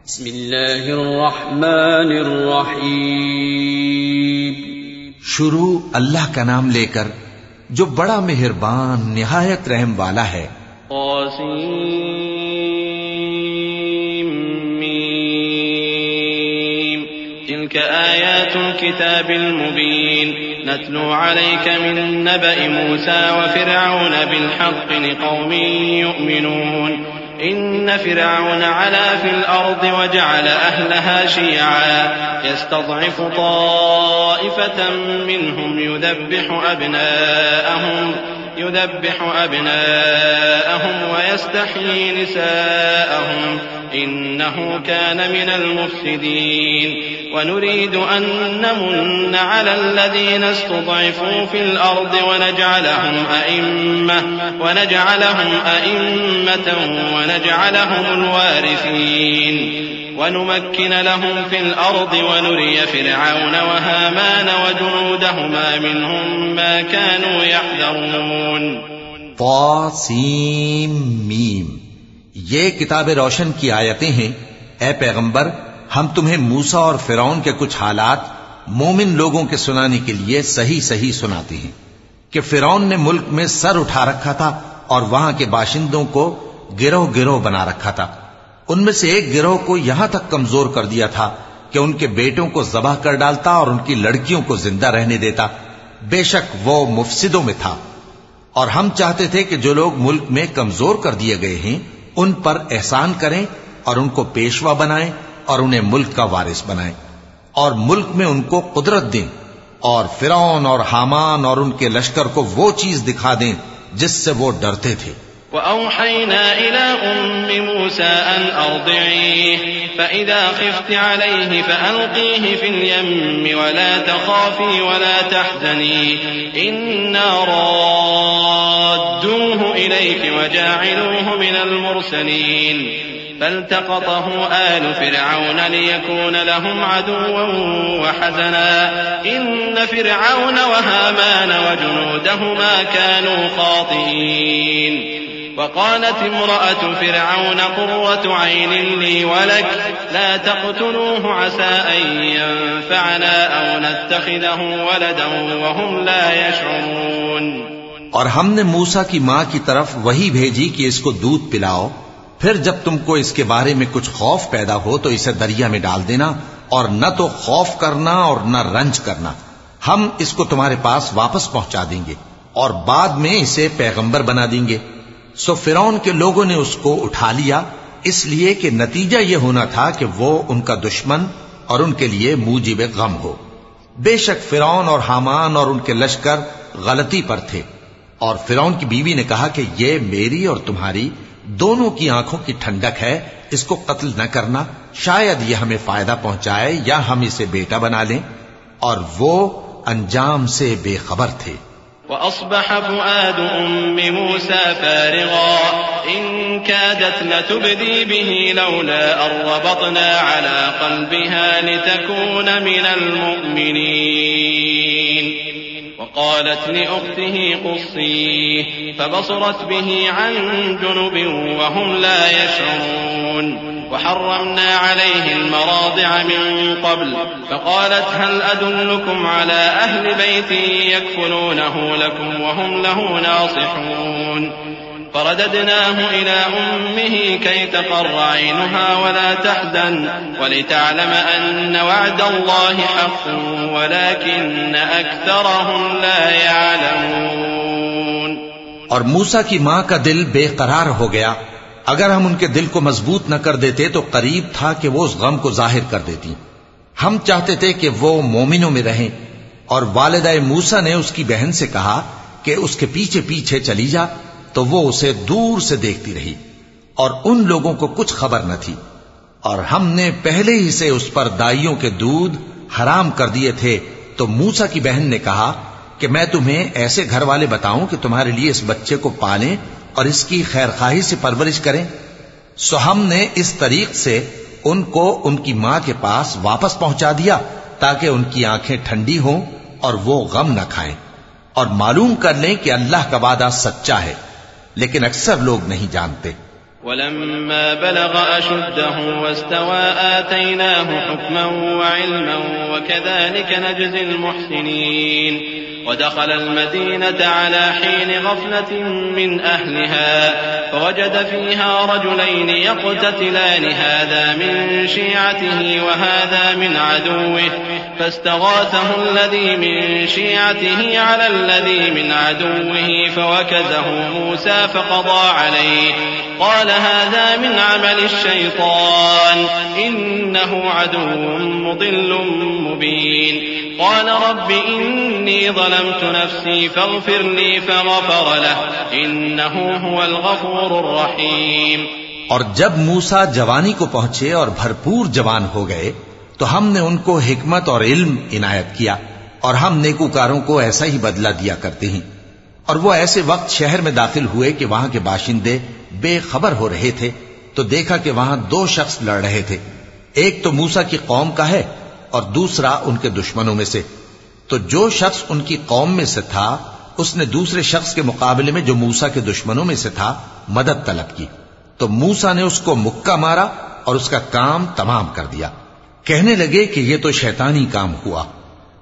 بسم اللہ الرحمن الرحیم. شروع اللہ کا نام لے کر جو بڑا مہربان نہایت رحم والا ہے. طاسیم تلك آیات الكتاب المبین نتلو علیک من نبأ موسى وفرعون بالحق لقوم یؤمنون. إن فرعون علا في الأرض وجعل أهلها شيعا يستضعف طائفة منهم يذبح أبناءهم ويستحيي نساءهم إنه كان من المفسدين. ونريد أن نمن على الذين استضعفوا في الأرض ونجعلهم أئمة ونجعلهم الوارثين ونمكن لهم في الأرض ونري فرعون وهامان وجنودهما منهم ما كانوا يحذرون. طاسیم میم، یہ کتاب روشن کی آیتیں ہیں. اے پیغمبر، ہم تمہیں موسیٰ اور فرعون کے کچھ حالات مومن لوگوں کے سنانے کے لیے صحیح صحیح سناتے ہیں کہ فرعون نے ملک میں سر اٹھا رکھا تھا اور وہاں کے باشندوں کو گروہ گروہ بنا رکھا تھا. ان میں سے ایک گروہ کو یہاں تک کمزور کر دیا تھا کہ ان کے بیٹوں کو ذبح کر ڈالتا اور ان کی لڑکیوں کو زندہ رہنے دیتا. بے شک وہ مفسدوں میں تھا. اور ہم چاہتے تھے کہ جو لوگ ملک میں کمزور کر دیے گئے ہیں ان پر احسان کریں اور ان کو پیشوا بنائیں اور انہیں ملک کا وارث بنائیں اور ملک میں ان کو قدرت دیں اور فرعون اور حامان اور ان کے لشکر کو وہ چیز دکھا دیں جس سے وہ ڈرتے تھے. وأوحينا إلى أم موسى أن أرضعيه فإذا خفت عليه فألقيه في اليم ولا تخافي ولا تحزني إنا رادوه إليك وجاعلوه من المرسلين. فالتقطه آل فرعون ليكون لهم عدوا وحزنا إن فرعون وهامان وجنودهما كانوا خاطئين. وقالت امرأة فرعون قرة عين لي ولك لا تقتلوه عسى أن ينفعنا أو نتخذه ولدا وهم لا يشعرون. اور ہم نے موسیٰ کی ماں کی طرف وہی بھیجی کہ اس کو دودھ پلاؤ، پھر جب تم کو اس کے بارے میں کچھ خوف پیدا ہو تو اسے دریا میں ڈال دینا اور نہ تو خوف کرنا اور نہ رنج کرنا. ہم اس کو تمہارے پاس واپس پہنچا دیں گے اور بعد میں اسے پیغمبر بنا دیں گے. سو فرعون کے لوگوں نے اس کو اٹھا لیا، اس لیے کہ نتیجہ یہ ہونا تھا کہ وہ ان کا دشمن اور ان کے لیے موجب غم ہو. بے شک فرعون اور حامان اور ان کے لشکر غلطی پر تھے. اور فرعون کی بیوی نے کہا کہ یہ میری اور تمہاری دونوں کی آنکھوں کی ٹھنڈک ہے، اس کو قتل نہ کرنا، شاید یہ ہمیں فائدہ پہنچائے یا ہم اسے بیٹا بنا لیں. اور وہ انجام سے بے خبر تھے. وأصبح فؤاد أم موسى فارغا إن كادت لتبدي به لولا أن ربطنا على قلبها لتكون من المؤمنين. وقالت لأخته قصيه فبصرت به عن جنب وهم لا يشعرون. وحرمنا عليه المراضع من قبل فقالت هل أدلكم على أهل بيت يكفلونه لكم وهم له ناصحون. فرددناه إلى أمه كي تقر عينها ولا تحزن ولتعلم أن وعد الله حق ولكن أكثرهم لا يعلمون. اور موسیٰ کی ماں کا دل بے قرار ہو گیا. اگر ہم ان کے دل کو مضبوط نہ کر دیتے تو قریب تھا کہ وہ اس غم کو ظاہر کر دیتی. ہم چاہتے تھے کہ وہ مومنوں میں رہیں. اور والدہ موسیٰ نے اس کی بہن سے کہا کہ اس کے پیچھے پیچھے چلی جا، تو وہ اسے دور سے دیکھتی رہی اور ان لوگوں کو کچھ خبر نہ تھی. اور ہم نے پہلے ہی سے اس پر دائیوں کے دودھ حرام کر دیے تھے. تو موسیٰ کی بہن نے کہا کہ میں تمہیں ایسے گھر والے بتاؤں کہ تمہارے لیے اس بچے کو پالیں اور اس کی خیر خواہی سے پرورش کریں. سو ہم نے اس طریق سے ان کو ان کی ماں کے پاس واپس پہنچا دیا تاکہ ان کی آنکھیں ٹھنڈی ہوں اور وہ غم نہ کھائیں اور معلوم کر لیں کہ اللہ کا وعدہ سچا ہے، لیکن اکثر لوگ نہیں جانتے. ولما بلغ أشده واستوى آتيناه حكما وعلما وكذلك نجزي المحسنين ودخل المدينة على حين غفلة من أهلها فوجد فيها رجلين يقتتلان هذا من شيعته وهذا من عدوه فاستغاثه الذي من شيعته على الذي من عدوه فوكزه موسى فقضى عليه قال هذا من عمل الشيطان إنه عدو مضل مبين قال رب إني ظلمت نفسي فاغفر لي فغفر له إنه هو الغفور الرحيم. اور جب موسیٰ جوانی کو پہنچے اور بھرپور جوان ہو گئے تو ہم نے ان کو حکمت اور علم عنایت کیا اور ہم نیکوکاروں کو ایسا ہی بدلہ دیا کرتے ہیں. اور وہ ایسے وقت شہر میں داخل ہوئے کہ وہاں کے باشندے بے خبر ہو رہے تھے تو دیکھا کہ وہاں دو شخص لڑ رہے تھے، ایک تو موسیٰ کی قوم کا ہے اور دوسرا ان کے دشمنوں میں سے. تو جو شخص ان کی قوم میں سے تھا اس نے دوسرے شخص کے مقابلے میں جو موسیٰ کے دشمنوں میں سے تھا مدد طلب کی تو موسیٰ نے اس کو مکہ مارا اور اس کا کام تمام کر دیا. کہنے لگے کہ یہ تو شیطانی کام ہوا،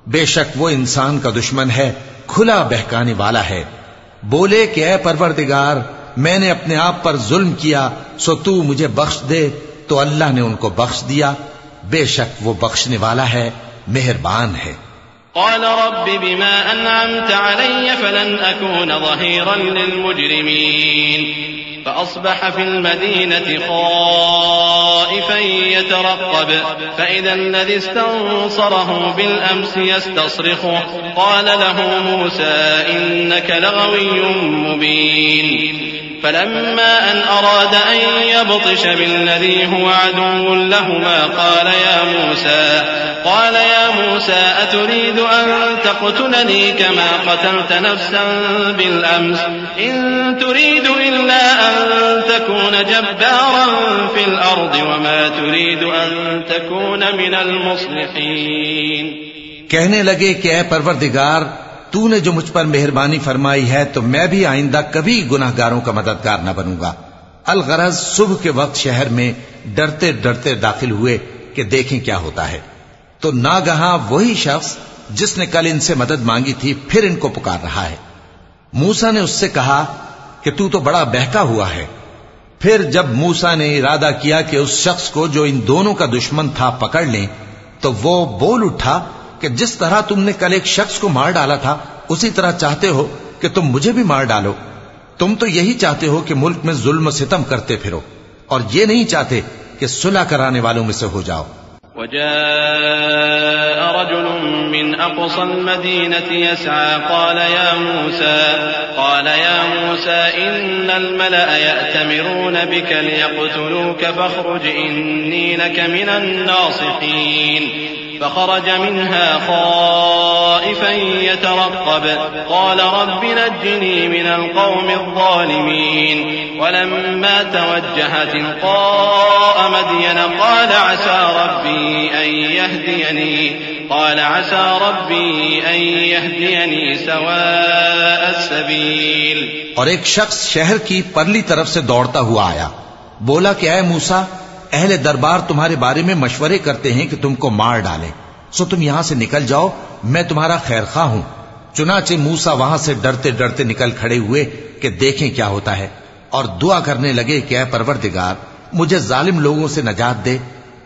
بے شک وہ انسان کا دشمن ہے، کھلا بہکانے والا ہے. بولے کہ اے پروردگار میں نے اپنے آپ پر ظلم کیا سو تو مجھے بخش دے، تو اللہ نے ان کو بخش دیا، بے شک وہ بخشنے والا ہے، مہربان ہے. قال رب بما أنعمت علي فلن أكون ظهيرا للمجرمين فأصبح في المدينة خائفا يترقب فإذا الذي استنصره بالأمس يستصرخه قال له موسى إنك لغوي مبين فلما أن أراد أن يبطش بالذي هو عدو لهما قال يا موسى أتريد أن تقتلني كما قتلت نفسا بالأمس إن تريد إلا أن تكون جبارا في الأرض وما تريد أن تكون من المصلحين. کہنے لگے کہ اے پروردگار تو نے جو مجھ پر مہربانی فرمائی ہے تو میں بھی آئندہ کبھی گناہ گاروں کا مددگار نہ بنوں گا. الغرض صبح کے وقت شہر میں ڈرتے ڈرتے داخل ہوئے کہ دیکھیں کیا ہوتا ہے تو ناگہاں وہی شخص جس نے کل ان سے مدد مانگی تھی پھر ان کو پکار رہا ہے. موسیٰ نے اس سے کہا کہ تو بڑا بہکا ہوا ہے. پھر جب موسیٰ نے ارادہ کیا کہ اس شخص کو جو ان دونوں کا دشمن تھا پکڑ لیں تو وہ بول اٹھا کہ جس طرح تم نے کل ایک شخص کو مار ڈالا تھا اسی طرح چاہتے ہو کہ تم مجھے بھی مار ڈالو. تم تو یہی چاہتے ہو کہ ملک میں ظلم و ستم کرتے پھرو اور یہ نہیں چاہتے کہ صلح کرانے والوں میں سے ہو جاؤ. وجاء رجل من أقصى المدينة يسعى قال يا موسى إن الملأ يأتمرون بك ليقتلوك فاخرج إني لك من الناصحين. فخرج منها خائفا يترقب قال رب نجني من القوم الظالمين ولما توجه تلقاء مدين قال عسى ربي أن يهديني سواء السبيل. اور ایک شخص شہر کی پرلی طرف سے دوڑتا ہوا آیا، بولا کہ اے موسیٰ اہل دربار تمہارے بارے میں مشورے کرتے ہیں کہ تم کو مار ڈالیں، سو تم یہاں سے نکل جاؤ، میں تمہارا خیر خواہ ہوں. چنانچہ موسیٰ وہاں سے ڈرتے ڈرتے نکل کھڑے ہوئے کہ دیکھیں کیا ہوتا ہے اور دعا کرنے لگے کہ اے پروردگار مجھے ظالم لوگوں سے نجات دے.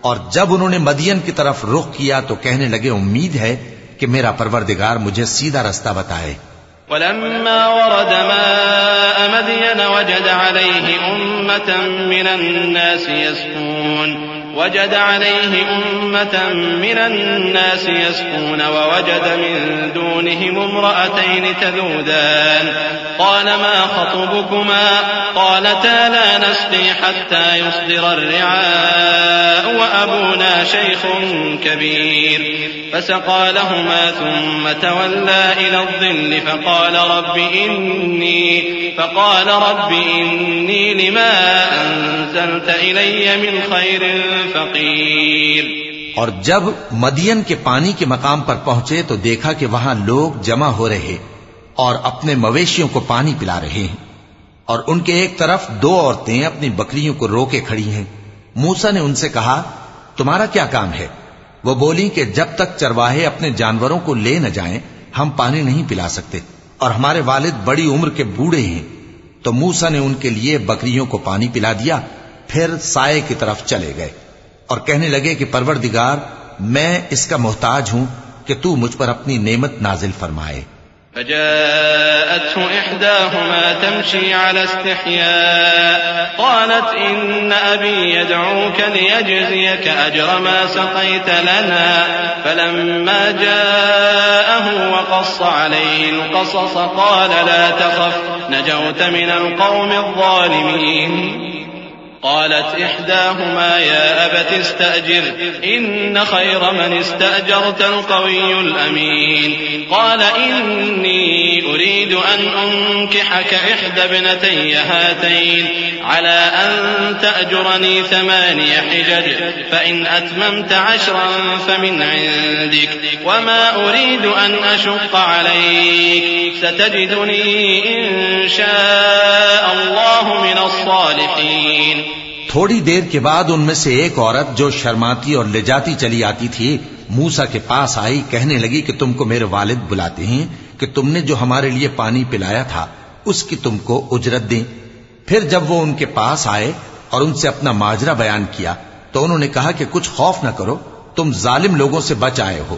اور جب انہوں نے مدین کی طرف رخ کیا تو کہنے لگے امید ہے کہ میرا پروردگار مجھے سیدھا رستہ بتائے. ولما ورد ماء مدين وجد عليه أمة من الناس يسقون ووجد من دونهم امرأتين تذودان قال ما خطبكما قالتا لا نسقي حتى يصدر الرعاء وأبونا شيخ كبير فسقى لهما ثم تولى إلى الظل فقال رب إني لما أنزلت إلي من خير فقير. اور جب مدین کے پانی کے مقام پر پہنچے تو دیکھا کہ وہاں لوگ جمع ہو رہے اور اپنے مویشیوں کو پانی پلا رہے ہیں. اور ان کے ایک طرف دو عورتیں اپنی بکریوں کو روکے کھڑی ہیں۔ موسیٰ نے ان سے کہا تمہارا کیا کام ہے؟ وہ بولی کہ جب تک چرواہے اپنے جانوروں کو لے نہ جائیں ہم پانی نہیں پلا سکتے، اور ہمارے والد بڑی عمر کے بوڑھے ہیں۔ تو موسیٰ نے ان کے لیے بکریوں کو پانی پلا دیا، پھر سائے کی طرف چلے گئے اور کہنے لگے کہ پروردگار میں اس کا محتاج ہوں کہ تو مجھ پر اپنی نعمت نازل فرمائے۔ فجاءته إحداهما تمشي على استحياء قالت إن أبي يدعوك ليجزيك أجر ما سقيت لنا فلما جاءه وقص عليه القصص قال لا تخف نجوت من القوم الظالمين قالت إحداهما يا أبت استأجر إن خير من استأجرت القوي الأمين قال إني أريد أن أنكحك إحدى ابنتي هاتين على أن تأجرني 8 حجج فإن أتممت 10 فمن عندك وما أريد أن أشق عليك ستجدني إن شاء الله من الصالحين۔ تھوڑی دیر کے بعد ان میں سے ایک عورت جو شرماتی اور لجاتی چلی آتی تھی موسیٰ کے پاس آئی، کہنے لگی کہ تم کو میرے والد بلاتے ہیں کہ تم نے جو ہمارے لیے پانی پلایا تھا اس کی تم کو اجرت دیں۔ پھر جب وہ ان کے پاس آئے اور ان سے اپنا ماجرا بیان کیا تو انہوں نے کہا کہ کچھ خوف نہ کرو، تم ظالم لوگوں سے بچ آئے ہو۔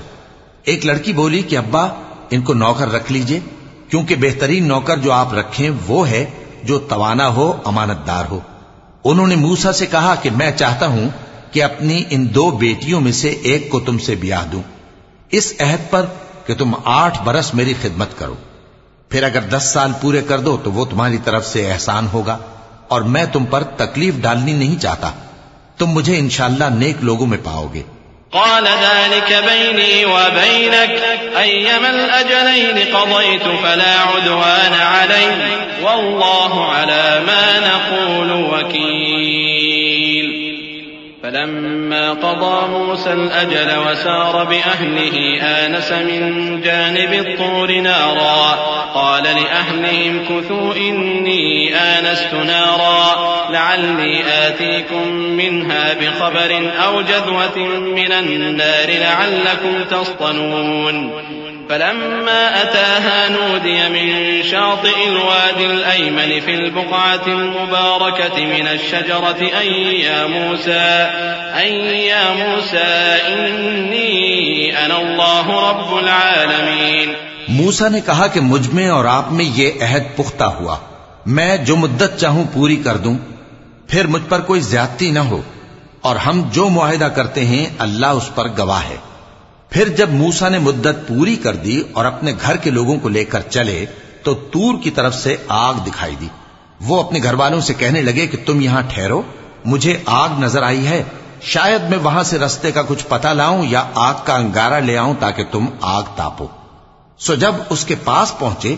ایک لڑکی بولی کہ ابا ان کو نوکر رکھ لیجئے، کیونکہ بہترین نوکر جو آپ رکھیں وہ ہے جو توانا ہو، امانت دار ہو۔ انہوں نے موسیٰ سے کہا کہ میں چاہتا ہوں کہ اپنی ان 2 بیٹیوں میں سے ایک کو تم سے بیاہ دوں، اس عہد پر کہ تم 8 برس میری خدمت کرو، پھر اگر 10 سال پورے کر دو تو وہ تمہاری طرف سے احسان ہوگا، اور میں تم پر تکلیف ڈالنی نہیں چاہتا، تم مجھے انشاءاللہ نیک لوگوں میں پاؤ گے۔ قال ذلك بيني وبينك أيما الأجلين قضيت فلا عدوان علي والله على ما نقول وكيل فلما قضى موسى الأجل وسار بأهله آنس من جانب الطور نارا قال لأهلهم كثوا إني آنست نارا لعلي آتيكم منها بخبر أو جذوة من النار لعلكم تصطلون فلما أتاها نودي من شاطئ الوادي الأيمن في البقعة المباركة من الشجرة أن يا موسى إني أنا الله رب العالمين۔ موسیٰ نے کہا کہ مجھ میں اور آپ میں یہ عہد پختہ ہوا، میں جو مدت چاہوں پوری کر دوں، پھر مجھ پر کوئی زیادتی نہ ہو، اور ہم جو معاہدہ کرتے ہیں اللہ اس پر گواہ ہے۔ پھر جب موسیٰ نے مدت پوری کر دی اور اپنے گھر کے لوگوں کو لے کر چلے تو طور کی طرف سے آگ دکھائی دی۔ وہ اپنے گھر والوں سے کہنے لگے کہ تم یہاں ٹھہرو، مجھے آگ نظر آئی ہے، شاید میں وہاں سے رستے کا کچھ پتہ لاؤں یا آگ کا انگارہ لے آؤں تاکہ تم آگ تاپو۔ سو جب اس کے پاس پہنچے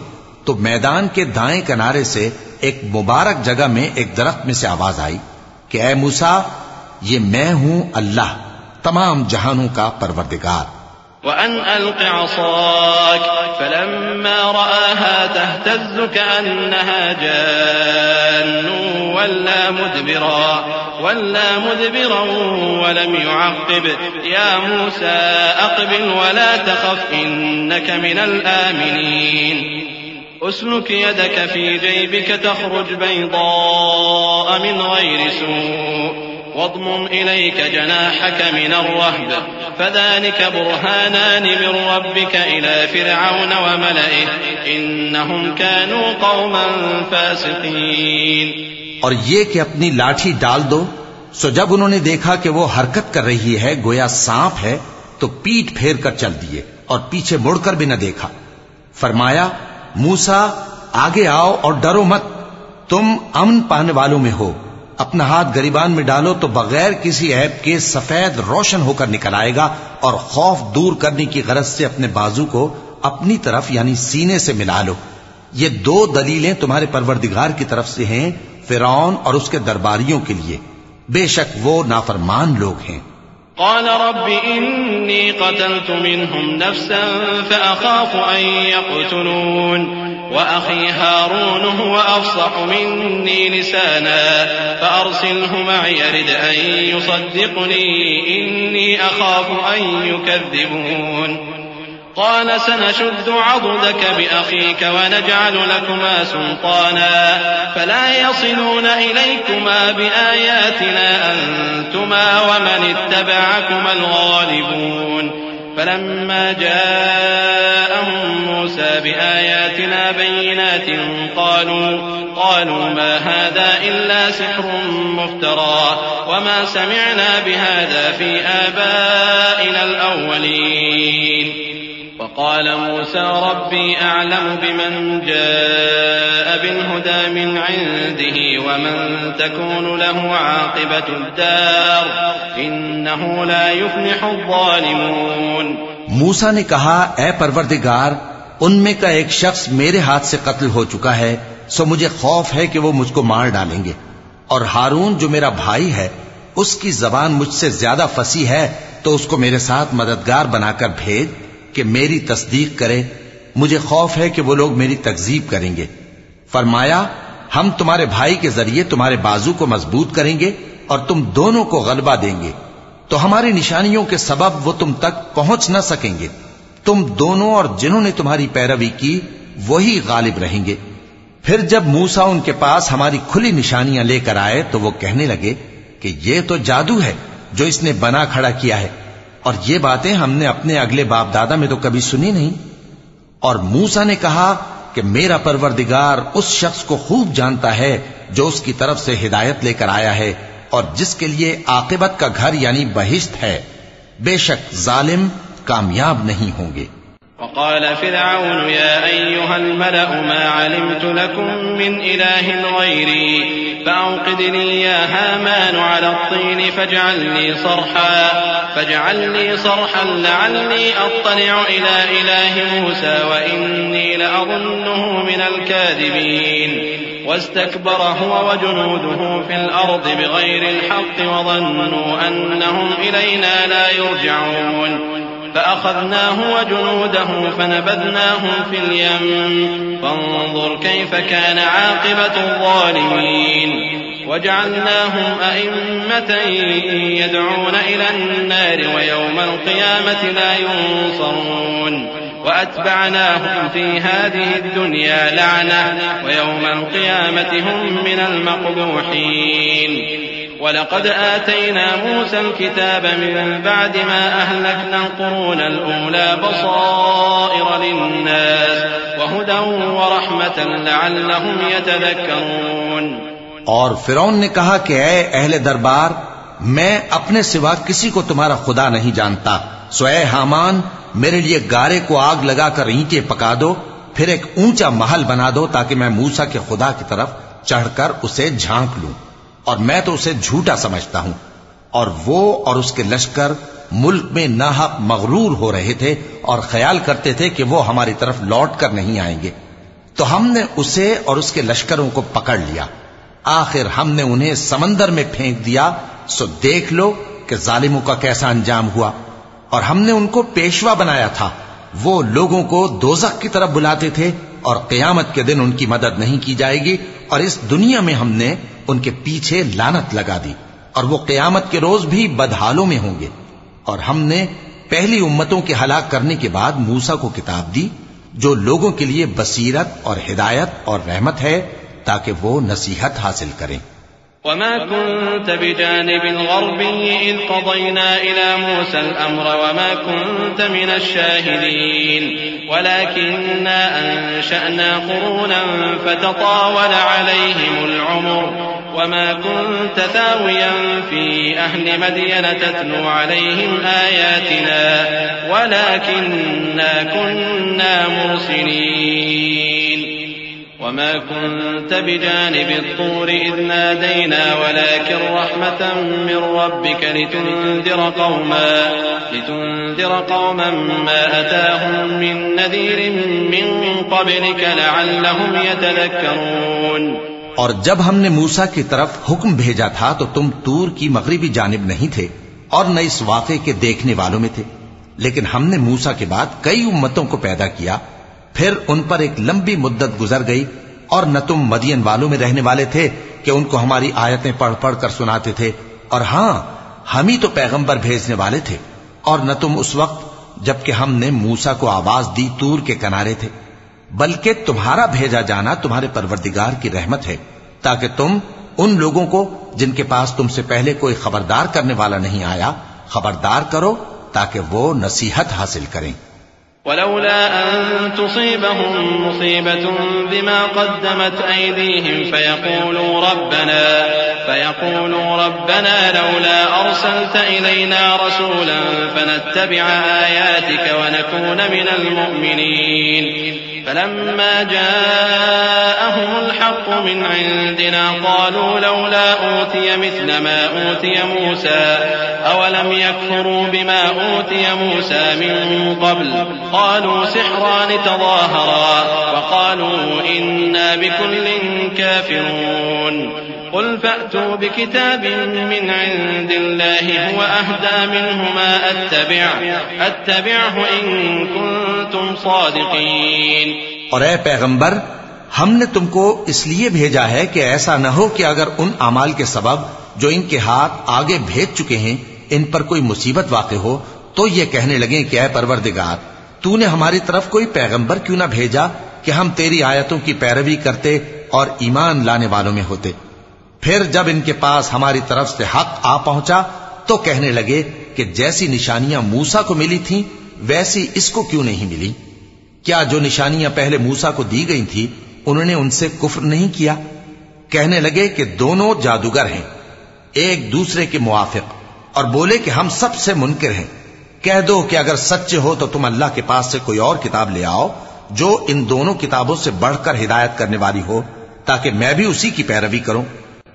تو میدان کے دائیں کنارے سے ایک مبارک جگہ میں ایک درخت میں سے آواز آئی کہ اے موسیٰ، یہ میں ہوں اللہ، تمام جہانوں کا پروردگار۔ وأن ألق عصاك فلما رآها تهتز كأنها جان ولا مدبرا ولم يعقب يا موسى أقبل ولا تخف إنك من الآمنين أسلك يدك في جيبك تخرج بيضاء من غير سوء واضمم إليك جناحك من الرهب فذلك برهانان من ربك إلى فرعون وملئه إنهم كانوا قوما فاسقين۔ اور یہ کہ اپنی لاٹھی ڈال دو۔ سو جب انہوں نے دیکھا کہ وہ حرکت کر رہی ہے گویا سانپ ہے تو پیٹ پھیر کر چل دیے اور پیچھے مڑ کر بھی نہ دیکھا۔ فرمایا موسیٰ آگے آؤ اور ڈرو مت، تم امن پانے والوں میں ہو۔ اپنا ہاتھ گریبان میں ڈالو تو بغیر کسی عیب کے سفید روشن ہو کر نکل آئے گا، اور خوف دور کرنے کی غرض سے اپنے بازو کو اپنی طرف یعنی سینے سے ملا لو۔ یہ 2 دلیلیں تمہارے پروردگار کی طرف سے ہیں فرعون اور اس کے درباریوں کے لیے، بے شک وہ نافرمان لوگ ہیں۔ قال رب إني قتلت منهم نفسا فأخاف أن يقتلون وأخي هارون هو أفصح مني لسانا فأرسله معي يرد أن يصدقني إني أخاف أن يكذبون قال سنشد عضدك بأخيك ونجعل لكما سلطانا فلا يصلون إليكما بآياتنا أنتما ومن اتبعكما الغالبون فلما جاءهم موسى بآياتنا بينات قالوا ما هذا إلا سحر مفترى وما سمعنا بهذا في آبائنا الأولين وقال موسى ربي أعلم بمن جاء بالهدى من عنده ومن تكون له عاقبة الدار إنه لا يفلح الظالمون. موسیٰ نے کہا اے پروردگار ان میں کا ایک شخص میرے ہاتھ سے قتل ہو چکا ہے سو مجھے خوف ہے کہ وہ مجھ کو مار ڈالیں گے اور ہارون جو میرا بھائی ہے اس کی زبان مجھ سے زیادہ فصیح ہے تو اس کو میرے ساتھ مددگار بنا کر بھیج کہ میری تصدیق کرے مجھے خوف ہے کہ وہ لوگ میری تکذیب کریں گے. فرمایا ہم تمہارے بھائی کے ذریعے تمہارے بازو کو مضبوط کریں گے اور تم دونوں کو غلبہ دیں گے تو ہماری نشانیوں کے سبب وہ تم تک پہنچ نہ سکیں گے. تم دونوں اور جنہوں نے تمہاری پیروی کی وہی غالب رہیں گے. پھر جب موسیٰ ان کے پاس ہماری کھلی نشانیاں لے کر آئے تو وہ کہنے لگے کہ یہ تو جادو ہے جو اس نے بنا کھڑا کیا ہے اور یہ باتیں ہم نے اپنے اگلے باپ دادا میں تو کبھی سنی نہیں. اور موسیٰ نے کہا کہ میرا پروردگار اس شخص کو خوب جانتا ہے جو اس کی طرف سے ہدایت لے کر آیا ہے اور جس کے لیے عاقبت کا گھر یعنی بہشت ہے. بے شک ظالم کامیاب نہیں ہوں گے. وقال فرعون يا أيها الملأ ما علمت لكم من إله غيري فأوقد لي يا هامان على الطين فاجعل لي صرحا لعلي أطلع إلى إله موسى وإني لأظنه من الكاذبين واستكبر هو وجنوده في الأرض بغير الحق وظنوا أنهم إلينا لا يرجعون فأخذناه وجنوده فنبذناهم في اليم فانظر كيف كان عاقبة الظالمين وجعلناهم أئمة يدعون إلى النار ويوم القيامة لا ينصرون وأتبعناهم في هذه الدنيا لعنة ويوم القيامة هم من المقبوحين. ولقد آتينا موسى الكتاب من بعد ما أهلكنا القرون الأولى بصائر للناس وهدى ورحمة لعلهم يتذكرون. اور فرعون نے کہا کہ اے اہل دربار میں اپنے سوا کسی کو تمہارا خدا نہیں جانتا سو اے حامان میرے لیے گارے کو آگ لگا کر اینٹیں پکا دو پھر ایک اونچا محل بنا دو تاکہ میں موسیٰ کے خدا کی طرف چڑھ کر اسے جھانک لوں اور میں تو اسے جھوٹا سمجھتا ہوں. اور وہ اور اس کے لشکر ملک میں ناحق مغرور ہو رہے تھے اور خیال کرتے تھے کہ وہ ہماری طرف لوٹ کر نہیں آئیں گے تو ہم نے اسے اور اس کے لشکروں کو پکڑ لیا. آخر ہم نے انہیں سمندر میں پھینک دیا سو دیکھ لو کہ ظالموں کا کیسا انجام ہوا. اور ہم نے ان کو پیشوا بنایا تھا وہ لوگوں کو دوزخ کی طرف بلاتے تھے اور قیامت کے دن ان کی مدد نہیں کی جائے گی اور اس دنیا میں ہم نے ان کے پیچھے لعنت لگا دی اور وہ قیامت کے روز بھی بدحالوں میں ہوں گے. اور ہم نے پہلی امتوں کے ہلاک کرنے کے بعد موسیٰ کو کتاب دی جو لوگوں کے لیے بصیرت اور ہدایت اور رحمت ہے تاکہ وہ نصیحت حاصل کریں. وما كنت بجانب الغربي إذ قضينا إلى موسى الأمر وما كنت من الشاهدين ولكننا أنشأنا قرونا فتطاول عليهم العمر وما كنت ثاويا في أهل مدين تتلو عليهم آياتنا ولكننا كنا مرسلين. وما كنت بجانب الطور إذ نادينا ولكن رحمة من ربك لتنذر قوما ما أتاهم من نذير من قبلك لعلهم يتذكرون. اور جب ہم نے موسیٰ کی طرف حکم بھیجا تھا تو تم طور کی مغربی جانب نہیں تھے اور نہ اس واقعے کے دیکھنے والوں میں تھے لیکن ہم نے موسیٰ کے بعد کئی امتوں کو پیدا کیا پھر ان پر ایک لمبی مدت گزر گئی، اور نہ تم مدین والوں میں رہنے والے تھے کہ ان کو ہماری آیتیں پڑھ پڑھ کر سناتے تھے، اور ہاں ہم ہی تو پیغمبر بھیجنے والے تھے، اور نہ تم اس وقت جبکہ ہم نے موسیٰ کو آواز دی طور کے کنارے تھے، بلکہ تمہارا بھیجا جانا تمہارے پروردگار کی رحمت ہے، تاکہ تم ان لوگوں کو جن کے پاس تم سے پہلے کوئی خبردار کرنے والا نہیں آیا خبردار کرو، تاکہ وہ نصیحت حاصل کریں۔ ولولا أن تصيبهم مصيبة بما قدمت أيديهم فيقولوا ربنا لولا أرسلت إلينا رسولا فنتبع آياتك ونكون من المؤمنين فلما جاءهم الحق من عندنا قالوا لولا أوتي مثل ما أوتي موسى أولم يكفروا بما أوتي موسى من قبل قالوا سحران تظاهرا وقالوا إنا بكل كافرون قل فأتوا بكتاب من عند الله هو أهدى منهما أتبعه إن كنتم صادقين۔ اور اے پیغمبر، ہم نے تم کو اس لیے بھیجا ہے کہ ایسا نہ ہو کہ اگر ان اعمال کے سبب جو ان کے ہاتھ آگے بھیج چکے ہیں ان پر کوئی مصیبت واقع ہو تو یہ کہنے لگیں کہ اے پروردگار، تو نے ہماری طرف کوئی پیغمبر کیوں نہ بھیجا کہ ہم تیری آیتوں کی پیروی کرتے اور ایمان لانے والوں میں ہوتے۔ پھر جب ان کے پاس ہماری طرف سے حق آ پہنچا تو کہنے لگے کہ جیسی نشانیاں موسیٰ کو ملی تھیں ویسی اس کو کیوں نہیں ملی؟ کیا جو نشانیاں پہلے موسیٰ کو دی گئی تھی انہوں نے ان سے کفر نہیں کیا؟ کہنے لگے کہ دونوں جادوگر ہیں ایک دوسرے کے موافق، اور بولے کہ ہم سب سے منکر ہیں۔ کہہ دو کہ اگر سچے ہو تو تم اللہ کے پاس سے کوئی اور کتاب لے آؤ جو ان دونوں کتابوں سے بڑھ کر ہدایت کرنے والی ہو، تاکہ میں بھی اسی کی پیروی کروں۔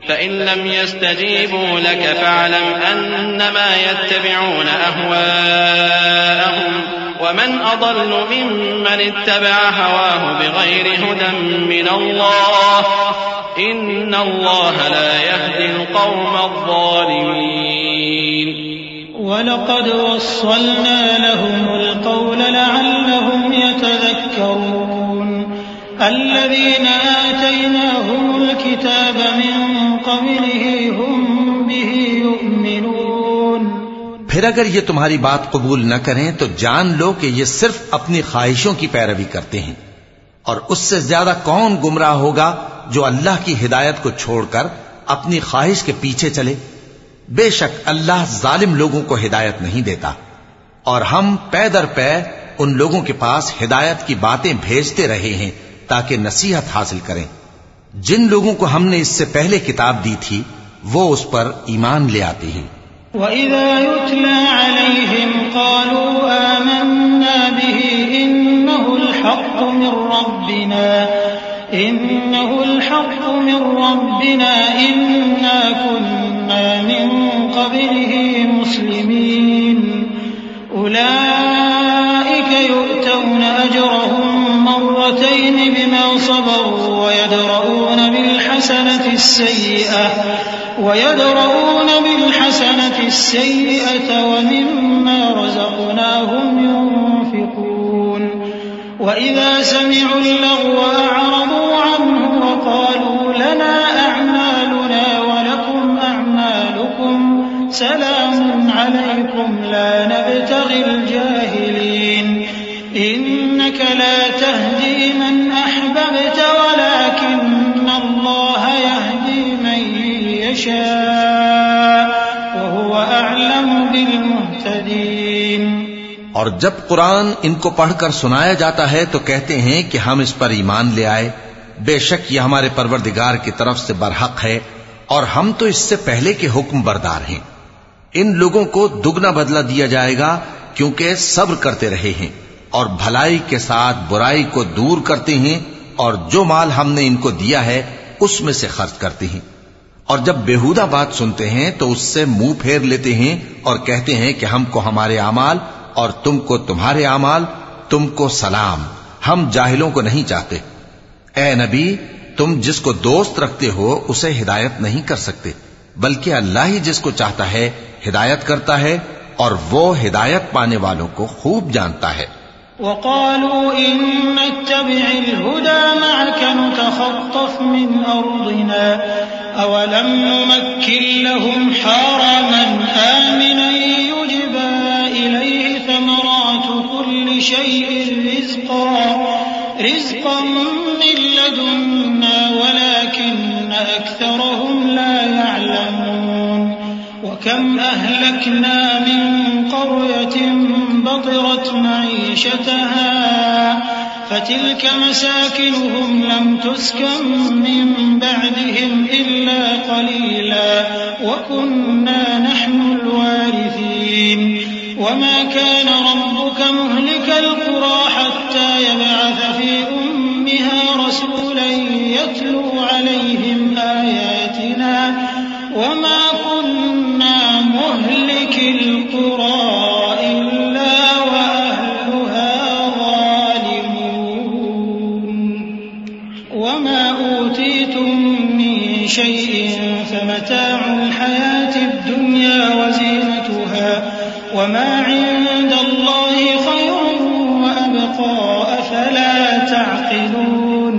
فإن لم يستجيبوا لك فاعلم أنما يتبعون أهواءهم ومن أضل ممن اتبع هواه بغير هدى من الله إن الله لا يهدي القوم الظالمين۔ وَلَقَدْ وَصَّلْنَا لَهُمُ الْقَوْلَ لَعَلَّهُمْ يَتَذَكَّرُونَ الَّذِينَ آتَيْنَاهُمُ الْكِتَابَ مِنْ قَبْلِهِ هُمْ بِهِ يُؤْمِنُونَ۔ پھر اگر یہ تمہاری بات قبول نہ کریں تو جان لو کہ یہ صرف اپنی خواہشوں کی پیروی کرتے ہیں، اور اس سے زیادہ کون گمراہ ہوگا جو اللہ کی ہدایت کو چھوڑ کر اپنی خواہش کے پیچھے چلے۔ بے شک اللہ ظالم لوگوں کو ہدایت نہیں دیتا، اور ہم پے در پے ان لوگوں کے پاس ہدایت کی باتیں بھیجتے رہے ہیں تاکہ نصیحت حاصل کریں۔ جن لوگوں کو ہم نے اس سے پہلے کتاب دی تھی وہ اس پر ایمان لے آتے ہیں۔ وَإِذَا يُتْلَى عَلَيْهِمْ قَالُوا آمَنَّا بِهِ إِنَّهُ الْحَقُّ مِنْ رَبِّنَا إِنَّا كُنَّا مِنْ قَبْلِهِ مُسْلِمِينَ أُولَئِكَ يُؤْتَوْنَ أَجْرَهُمْ مرتين بما صبروا ويدرؤون بالحسنة السيئة ومما رزقناهم ينفقون وإذا سمعوا اللغو أعرضوا عنه وقالوا لنا أعمالنا ولكم أعمالكم سلام عليكم لا نبتغي الجاهلين إنك لا تهدي من أحببت ولكن الله يهدي من يشاء وهو أعلم بالمهتدين۔ اور جب قرآن ان کو پڑھ کر سنایا جاتا ہے تو کہتے ہیں کہ ہم اس پر ایمان لے آئے، بے شک یہ ہمارے پروردگار کی طرف سے برحق ہے اور ہم تو اس سے پہلے کے حکم بردار ہیں۔ ان لوگوں کو دگنا بدلہ دیا جائے گا کیونکہ صبر کرتے رہے ہیں اور بھلائی کے ساتھ برائی کو دور کرتے ہیں، اور جو مال ہم نے ان کو دیا ہے اس میں سے خرچ کرتے ہیں، اور جب بےہودہ بات سنتے ہیں تو اس سے منہ پھیر لیتے ہیں اور کہتے ہیں کہ ہم کو ہمارے اعمال اور تم کو تمہارے اعمال، تم کو سلام، ہم جاہلوں کو نہیں چاہتے۔ اے نبی، تم جس کو دوست رکھتے ہو اسے ہدایت نہیں کر سکتے، بلکہ اللہ ہی جس کو چاہتا ہے ہدایت کرتا ہے، اور وہ ہدایت پانے والوں کو خوب جانتا ہے۔ وقالوا إن نتبع الهدى معك نتخطف من أرضنا أولم نمكن لهم حرما آمنا يجبى إليه ثمرات كل شيء رزقا من لدنا ولكن أكثرهم لا يعلمون وكم أهلكنا من قرية بطرت معيشتها فتلك مساكنهم لم تسكن من بعدهم إلا قليلا وكنا نحن الوارثين وما كان ربك مهلك القرى حتى يبعث في أمها رسولا يتلو عليهم آياتنا وما كنا مهلك القرى إلا وأهلها ظالمون وما أوتيتم من شيء فمتاع الحياة الدنيا وزينتها وما عند الله خير وأبقى أفلا تعقلون.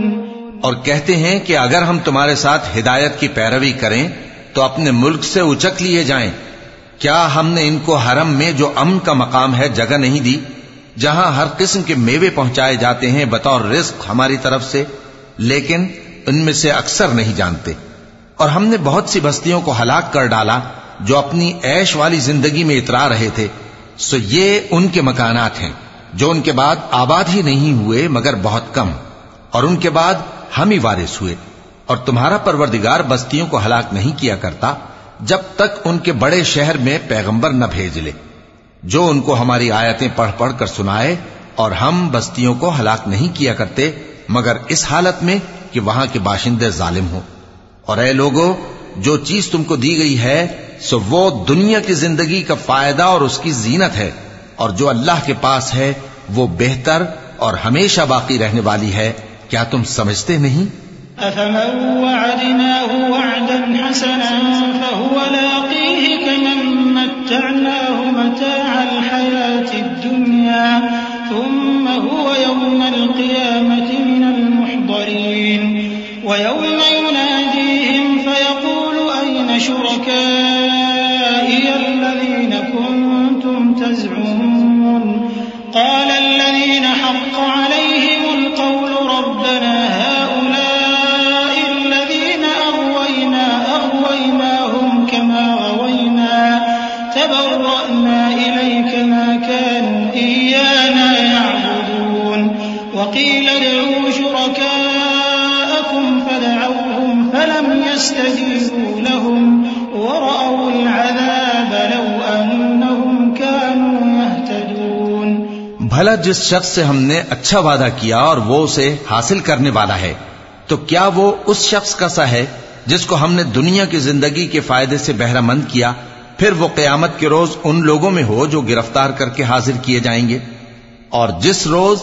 اور کہتے ہیں کہ اگر ہم تمہارے ساتھ ہدایت کی پیروی کریں تو اپنے ملک سے اچک لیے جائیں. کیا ہم نے ان کو حرم میں جو امن کا مقام ہے جگہ نہیں دی جہاں ہر قسم کے میوے پہنچائے جاتے ہیں بطور رزق ہماری طرف سے؟ لیکن ان میں سے اکثر نہیں جانتے. اور ہم نے بہت سی بستیوں کو ہلاک کر ڈالا جو اپنی عیش والی زندگی میں اترا رہے تھے. سو یہ ان کے مکانات ہیں جو ان کے بعد آباد ہی نہیں ہوئے مگر بہت کم، اور ان کے بعد ہم ہی وارث ہوئے. اور تمہارا پروردگار بستیوں کو ہلاک نہیں کیا کرتا جب تک ان کے بڑے شہر میں پیغمبر نہ بھیج لے جو ان کو ہماری آیتیں پڑھ پڑھ کر سنائے. اور ہم بستیوں کو ہلاک نہیں کیا کرتے مگر اس حالت میں کہ وہاں کے باشندے ظالم ہوں. اور اے لوگو، جو چیز تم کو دی گئی ہے سو وہ دنیا کی زندگی کا فائدہ اور اس کی زینت ہے، اور جو اللہ کے پاس ہے وہ بہتر اور ہمیشہ باقی رہنے والی ہے. کیا تم سمجھتے نہیں؟ أفمن وعدناه وعدا حسنا فهو لاقيه كمن متعناه متاع الحياة الدنيا ثم هو يوم القيامة من المحضرين ويوم يناديهم فيقول أين شركائي الذين كنتم تزعمون قال الذين حق عليهم القول ربنا هؤلاء الذين أغويناهم كما غوينا تبرأنا إليك ما كانوا إيانا يعبدون وقيل ادعوا شركاءكم فدعوهم فلم يستجيبوا لهم ورأوا العذاب لو أنهم كانوا يهتدون. بھلا جس شخص سے ہم نے اچھا وعدہ کیا اور وہ اسے حاصل کرنے والا ہے تو کیا وہ اس شخص کا سا ہے جس کو ہم نے دنیا کی زندگی کے فائدے سے بہرہ مند کیا پھر وہ قیامت کے روز ان لوگوں میں ہو جو گرفتار کر کے حاضر کیے جائیں گے؟ اور جس روز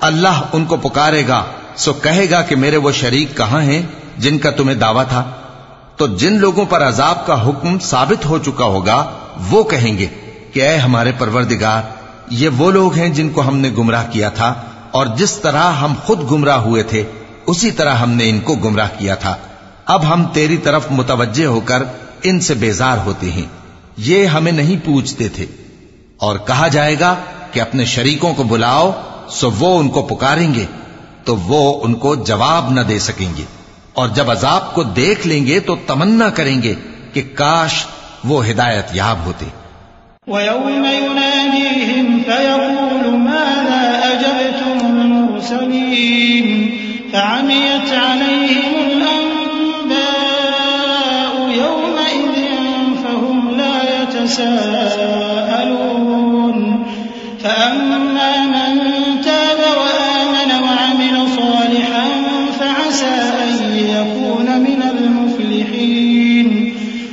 اللہ ان کو پکارے گا سو کہے گا کہ میرے وہ شریک کہاں ہیں جن کا تمہیں دعویٰ تھا؟ تو جن لوگوں پر عذاب کا حکم ثابت ہو چکا ہوگا وہ کہیں گے کہ اے ہمارے پروردگار، یہ وہ لوگ ہیں جن کو ہم نے گمراہ کیا تھا، اور جس طرح ہم خود گمراہ ہوئے تھے اسی طرح ہم نے ان کو گمراہ کیا تھا. اب ہم تیری طرف متوجہ ہو کر ان سے بیزار ہوتے ہیں، یہ ہمیں نہیں پوچھتے تھے. اور کہا جائے گا کہ اپنے شریکوں کو بلاؤ، سو وہ ان کو پکاریں گے تو وہ ان کو جواب نہ دے سکیں گے، اور جب عذاب کو دیکھ لیں گے تو تمنا کریں گے کہ کاش وہ ہدایت یاب ہوتے. وَيَوْمَ يُنَادِيهِمْ فَيَقُولُ مَاذَا أَجَبْتُمُ الْمُرْسَلِينَ فَعَمِيَتْ عَلَيْهِمُ الْأَنبَاءُ يَوْمَئِذٍ فَهُمْ لَا يَتَسَاءَلُونَ. فَأَمَّا مَنْ تَابَ وَآمَنَ وَعَمِلَ صَالِحًا فَعَسَىٰ أَن يَكُونَ مِنَ الْمُفْلِحِينَ.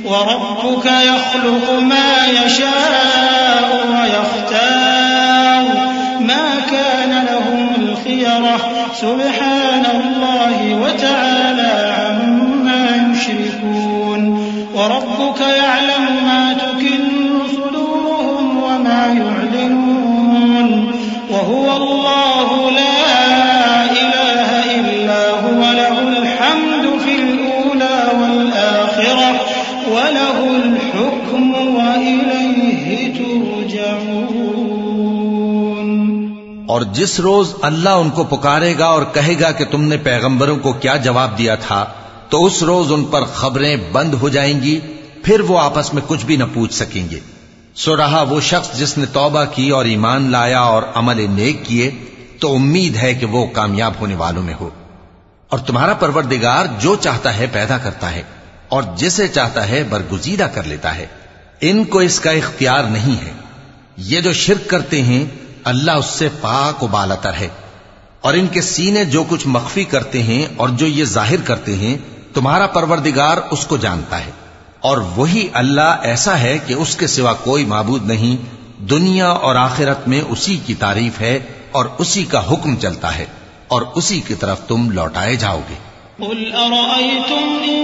وَرَبُّكَ يَخْلُقُ مَا يَشَاءُ وَيَخْتَارُ مَا كَانَ لَهُمُ الْخِيَرَةُ سُبْحَانَ اللَّهِ وَتَعَالَى عَمَّا يُشْرِكُونَ. وَرَبُّكَ يَعْلَمُ مَا تُكِنُّ صُدُورُهُمْ وَمَا يُعْلِنُونَ وَهُوَ اللَّهُ اور جس روز اللہ ان کو پکارے گا اور کہے گا کہ تم نے پیغمبروں کو کیا جواب دیا تھا، تو اس روز ان پر خبریں بند ہو جائیں گی، پھر وہ آپس میں کچھ بھی نہ پوچھ سکیں گے۔ سو رہا وہ شخص جس نے توبہ کی اور ایمان لایا اور عمل نیک کیے، تو امید ہے کہ وہ کامیاب ہونے والوں میں ہو۔ اور تمہارا پروردگار جو چاہتا ہے پیدا کرتا ہے اور جسے چاہتا ہے برگزیدہ کر لیتا ہے، ان کو اس کا اختیار نہیں ہے۔ یہ جو شرک کرتے ہیں اللہ اس سے پاک و بالاتر ہے، اور ان کے سینے جو کچھ مخفی کرتے ہیں اور جو یہ ظاہر کرتے ہیں تمہارا پروردگار اس کو جانتا ہے۔ اور وہی اللہ ایسا ہے کہ اس کے سوا کوئی معبود نہیں، دنیا اور آخرت میں اسی کی تعریف ہے اور اسی کا حکم چلتا ہے، اور اسی کی طرف تم لوٹائے جاؤ گے۔ قل أرأيتم إن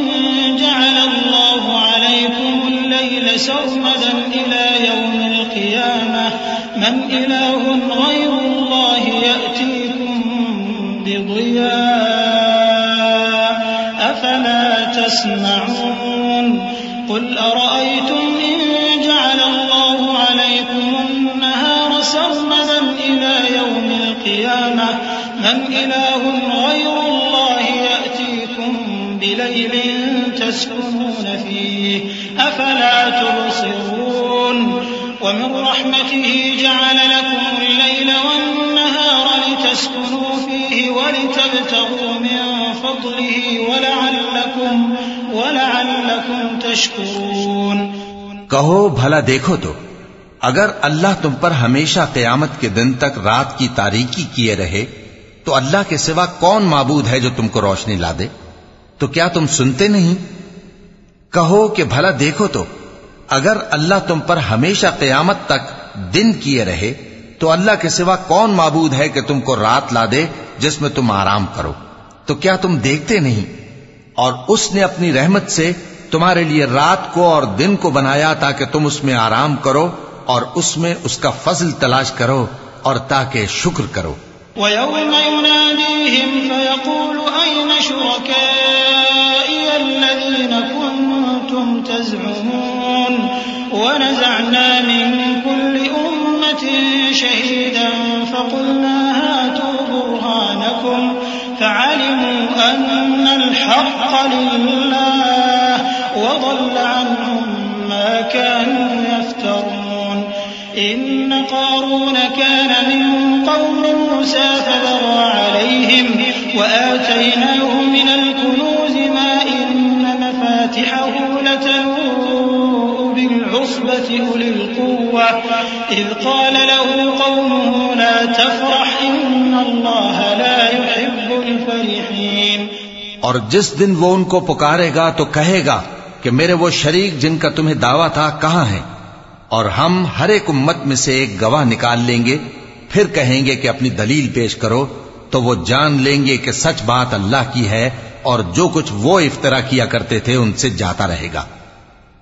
جعل الله عليكم الليل سرمدا إلى يوم القيامة من إله غير الله يأتيكم بضياء أفلا تسمعون قل أرأيتم إن جعل الله عليكم النهار سرمدا إلى يوم القيامة من إله غير الله يأتيكم بليل تسكنون فيه أفلا تبصرون ومن رحمته جعل لكم الليل والنهار لتسكنوا فيه ولتبتغوا من فضله ولعلكم تشكرون۔ کہو بھلا دیکھو تو اگر اللہ تم پر ہمیشہ قیامت کے دن تک رات کی تاریکی کیے رہے تو اللہ کے سوا کون معبود ہے جو تم کو روشنی لا دے؟ تو کیا تم سنتے نہیں؟ کہو کہ بھلا دیکھو تو اگر اللہ تم پر ہمیشہ قیامت تک دن کیے رہے تو اللہ کے سوا کون معبود ہے کہ تم کو رات لا دے جس میں تم آرام کرو؟ تو کیا تم دیکھتے نہیں؟ اور اس نے اپنی رحمت سے تمہارے لیے رات کو اور دن کو بنایا تاکہ تم اس میں آرام کرو اور اس میں اس کا فضل تلاش کرو اور تاکہ شکر کرو۔ وَيَوْمَ يُنَادِيهِمْ فَيَقُولُ أَيْنَ شُرَكَائِيَ الَّذِينَ كُنتُمْ تَزْعُمُونَ وَنَزَعْنَا مِن كُلِّ أُمَّةٍ شَهِيدًا فَقُلْنَا هَاتُوا بُرْهَانَكُمْ فَعَلِمُوا أَنَّ الْحَقَّ لِلَّهِ وَضَلَّ عَنْهُم مَّا كَانُوا يَفْتَرُونَ إِنَّ قَارُونَ كَانَ مِن قَوْمِ مُوسَىٰ فَبَغَىٰ عَلَيْهِمْ وَآتَيْنَاهُ مِنَ الْكُنُوزِ مَا إِنَّ مَفَاتِحَهُ لَتَنُوءُ بِالْعُصْبَةِ أُولِي الْقُوَّةِ إِذْ قَالَ لَهُ قَوْمُهُ لَا تَفْرَحْ إِنَّ اللَّهَ لَا يُحِبُّ الْفَرِحِينَ۔ اور جس دن وہ ان کو پکارے گا تو کہے گا کہ میرے وہ شریک جن کا تمہیں دعویٰ تھا کہاں ہیں؟ اور ہم ہر ایک امت میں سے ایک گواہ نکال لیں گے، پھر کہیں گے کہ اپنی دلیل پیش کرو، تو وہ جان لیں گے کہ سچ بات اللہ کی ہے اور جو کچھ وہ افترا کیا کرتے تھے ان سے جاتا رہے گا۔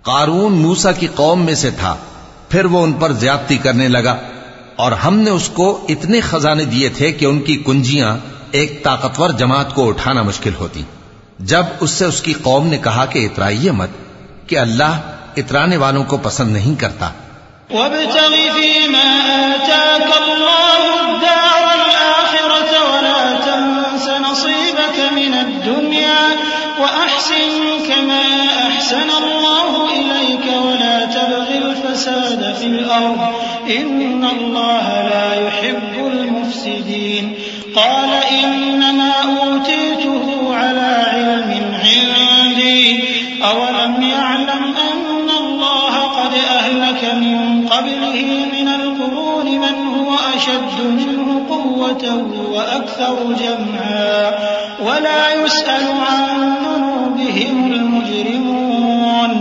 قارون موسیٰ کی قوم میں سے تھا، پھر وہ ان پر زیادتی کرنے لگا، اور ہم نے اس کو اتنے خزانے دیے تھے کہ ان کی کنجیاں ایک طاقتور جماعت کو اٹھانا مشکل ہوتی۔ جب اس سے اس کی قوم نے کہا کہ اترائیے مت، کہ اللہ اترانے والوں کو پسند نہیں کرتا۔ وَابْتَغِ فِيمَا آتَاكَ اللَّهُ الدَّارَ الْآخِرَةَ وَلَا تَنْسَ نَصِيبَكَ مِنَ الدُّنْيَا وَأَحْسِنْ كَمَا أَحْسَنَ اللَّهُ إِلَيْكَ وَلَا تَبْغِ الْفَسَادَ فِي الْأَرْضِ إِنَّ اللَّهَ لَا يُحِبُّ الْمُفْسِدِينَ قال إنما أوتيته على علم عندي أولم يعلم أن الله قد أهلك من قبله من القرون من هو أشد منه قوة وأكثر جمعا ولا يسأل عن ذنوبهم المجرمون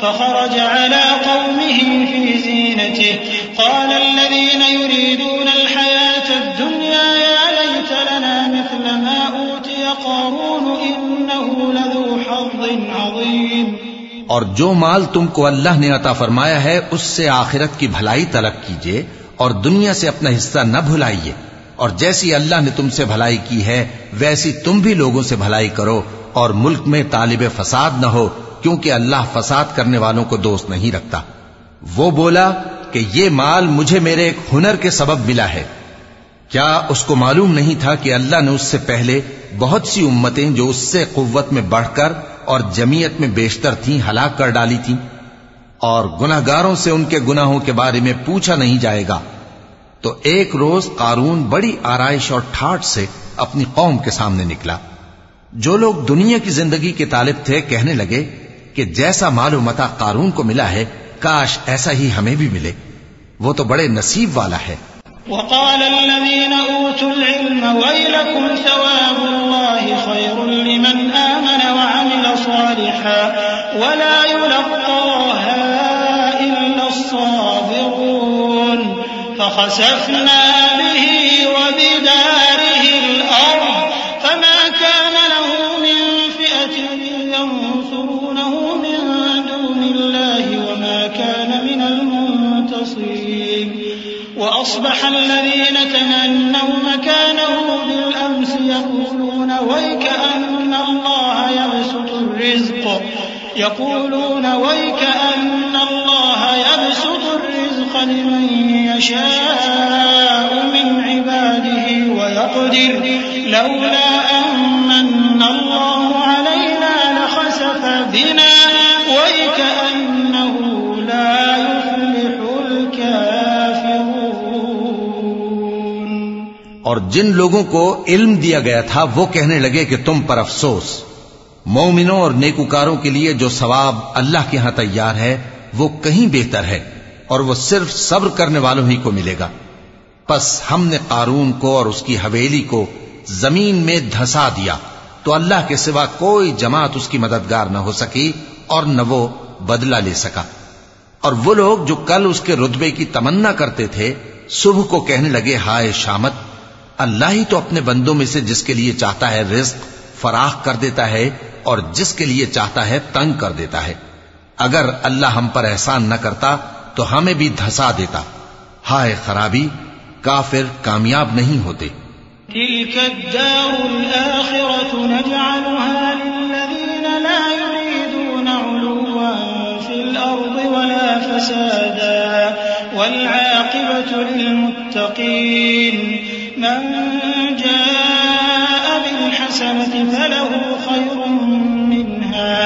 فخرج على قومه في زينته قال الذين يريدون الحياة الدنيا يا ليت لنا مثل ما أوتي قارون إنه لذو حظ عظيم۔ اور جو مال تم کو اللہ نے عطا فرمایا ہے اس سے آخرت کی بھلائی طلب کیجیے اور دنیا سے اپنا حصہ نہ بھلائیے، اور جیسی اللہ نے تم سے بھلائی کی ہے ویسی تم بھی لوگوں سے بھلائی کرو، اور ملک میں طالب فساد نہ ہو، کیونکہ اللہ فساد کرنے والوں کو دوست نہیں رکھتا۔ وہ بولا کہ یہ مال مجھے میرے ایک ہنر کے سبب ملا ہے، کیا اس کو معلوم نہیں تھا کہ اللہ نے اس سے پہلے بہت سی امتیں جو اس سے قوت میں بڑھ کر اور جمعیت میں بیشتر تھیں ہلاک کر ڈالی تھیں، اور گناہگاروں سے ان کے گناہوں کے بارے میں پوچھا نہیں جائے گا؟ تو ایک روز قارون بڑی آرائش اور ٹھاٹ سے اپنی قوم کے سامنے نکلا۔ جو لوگ دنیا کی زندگی کے طالب تھے کہنے لگے کہ جیسا مال و متاع قارون کو ملا ہے کاش ایسا ہی ہمیں بھی ملے، وہ تو بڑے نصیب والا ہے۔ وقال الذين أوتوا العلم ويلكم ثواب الله خير لمن آمن وعمل صالحا ولا يلقاها إلا الصابرون فخسفنا به وبداره الأرض فما كان له من فئة ينصرونه من دون الله وما كان من المنتصرين وأصبح الذين تمنوا مكانه بالأمس يقولون ويكأن الله يبسط الرزق لمن يشاء من عباده ويقدر لولا أمن الله علينا لخسف بنا ويكأنه لا يفلح الكافرون۔ اور جن لوگوں کو علم دیا گیا تھا وہ کہنے لگے کہ تم پر افسوس، مومنوں اور نیکوکاروں کے لیے جو ثواب اللہ کے ہاں تیار ہے وہ کہیں بہتر ہے، اور وہ صرف صبر کرنے والوں ہی کو ملے گا۔ پس ہم نے قارون کو اور اس کی حویلی کو زمین میں دھسا دیا تو اللہ کے سوا کوئی جماعت اس کی مددگار نہ ہو سکی اور نہ وہ بدلہ لے سکا۔ اور وہ لوگ جو کل اس کے رتبے کی تمنا کرتے تھے صبح کو کہنے لگے ہائے شامت، اللہ ہی تو اپنے بندوں میں سے جس کے لیے چاہتا ہے رزق فراخ کر دیتا ہے اور جس کے لیے چاہتا ہے تنگ کر دیتا ہے۔ اگر اللہ ہم پر احسان نہ کرتا تو ہمیں بھی دھسا دیتا۔ ہائے خرابی، کافر کامیاب نہیں ہوتے۔ تلك الدار الآخرة نجعلها للذين لا يريدون علوا في الأرض ولا فسادا والعاقبة للمتقين من جاء بالحسنة فله خير منها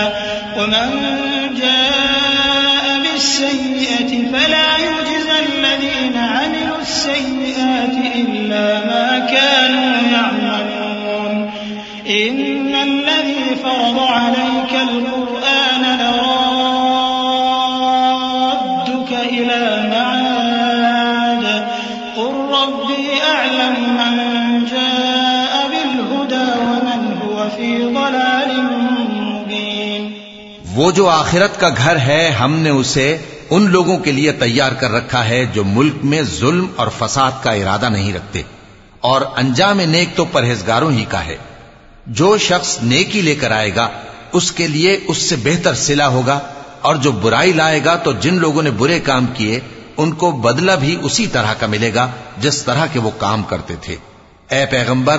ومن جاء بالسيئة فلا يجزى الذين عملوا السيئات إلا ما كانوا يعملون إن الذي فرض عليك القرآن لرادك إلى معاد قل ربي أعلم من جاء بالهدى ومن هو في ضلال مبين۔ وہ جو آخرت کا گھر ہے ہم نے اسے ان لوگوں کے لیے تیار کر رکھا ہے جو ملک میں ظلم اور فساد کا ارادہ نہیں رکھتے، اور انجام نیک تو پرہیزگاروں ہی کا ہے۔ جو شخص نیکی لے کر آئے گا اس کے لیے اس سے بہتر صلہ ہوگا، اور جو برائی لائے گا تو جن لوگوں نے برے کام کیے ان کو بدلہ بھی اسی طرح کا ملے گا جس طرح کے وہ کام کرتے تھے۔ اے پیغمبر،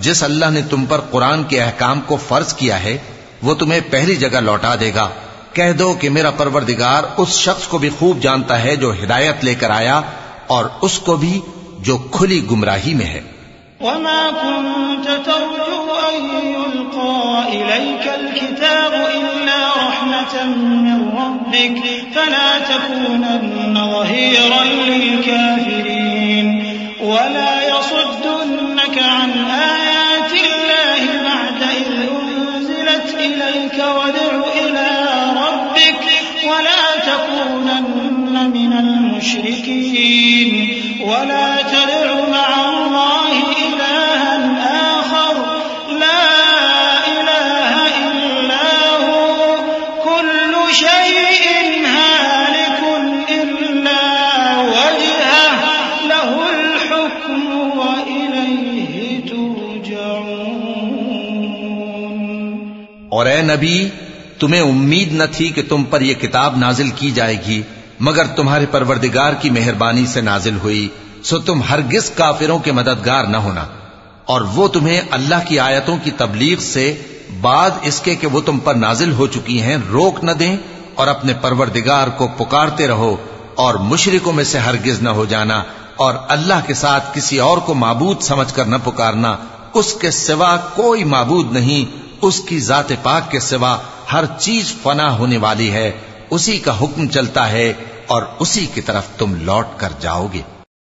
جس اللہ نے تم پر قرآن کے احکام کو فرض کیا ہے وہ تمہیں پہلی جگہ لوٹا دے گا۔ کہہ دو کہ میرا پروردگار اس شخص کو بھی خوب جانتا ہے جو ہدایت لے کر آیا اور اس کو بھی جو کھلی گمراہی میں ہے۔ وما كنت ترجو أن يلقى إليك الكتاب إلا رحمة من ربك فلا تكونن ظهيرا للكافرين ولا يصدنك عن آيات الله بعد إذ أنزلت إليك وادع إلى ربك ولا تكونن من المشركين ولا تدع مع الله إلها آخر لا إله إلا هو كل شيء هالك إلا وجهه له الحكم وإليه ترجعون۔ اور اے نبی، تمہیں امید نہ تھی کہ تم پر یہ کتاب نازل کی جائے گی مگر تمہارے پروردگار کی مہربانی سے نازل ہوئی، سو تم ہرگز کافروں کے مددگار نہ ہونا، اور وہ تمہیں اللہ کی آیتوں کی تبلیغ سے بعد اس کے کہ وہ تم پر نازل ہو چکی ہیں روک نہ دیں، اور اپنے پروردگار کو پکارتے رہو اور مشرکوں میں سے ہرگز نہ ہو جانا اور اللہ کے ساتھ کسی اور کو معبود سمجھ کر نہ پکارنا، اس کے سوا کوئی معبود نہیں، اس کی ذات پاک کے سوا ہر چیز فنا ہونے والی ہے، اسی کا حکم چلتا ہے اور اسی کی طرف تم لوٹ کر جاؤ گے۔